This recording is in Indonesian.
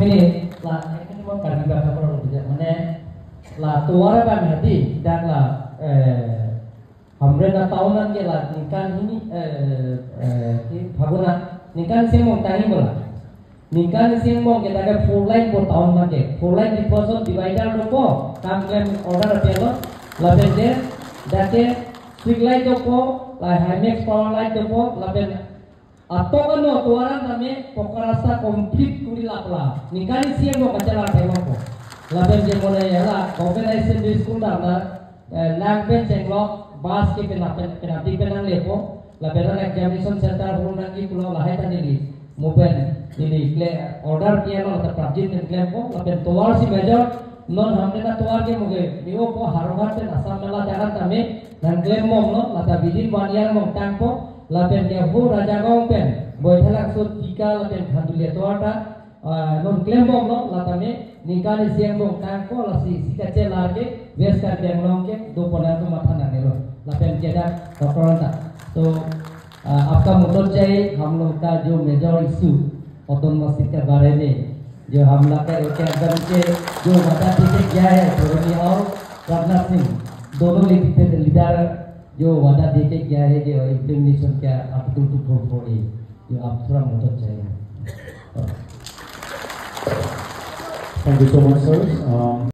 minute lah ini mau kali berapa orang bisa mana lah tuara kan hati dan lah hamre na tahunan ke lah nikan ini bhaguna nikan semong tani bola nikan semong kita ke full line por tahun lagi full line di person divider doko kampen order pelo laben je dake swing line doko lah himax power line doko laben atau kan tuara name pokarasa complete kuri lapla nikan semong kacala tema ko laben je boleh ya lah organization di school dah langpen cenglok bas ke penalti penang lepo laberan examination center hurun lagi pulau lahai tadi di mobile ini order kian lo terprajin dan claim ko laben tuar si major non हमने ना तुआर के मुगे नियो को हारवार से असम मेला जाकर तमे dan claim mom no lata bidin waniar mom tangko laben ke hu raja gong pen boithalak so tika laben khandulia tuarta non claim mom no lata me nikani siang mom tangko lasi sikache large वेस्ट कर बेंगलोर के दो पढ़ा तो माथा ना नेलो लापेन केदा डॉक्टर तो आपका मदद चाहिए हम लोग का जो मेजर इशू ऑटोनोमस के बारे में जो हम लोग के एकदम के जो वादा दिए गया है धोनी और राजनाथ सिंह दोनों लीडर जो वादा दिए गया है कि इम्प्लीमेंटेशन क्या आप टू जो आप थोड़ा मदद चाहिए Thank you so much, sir.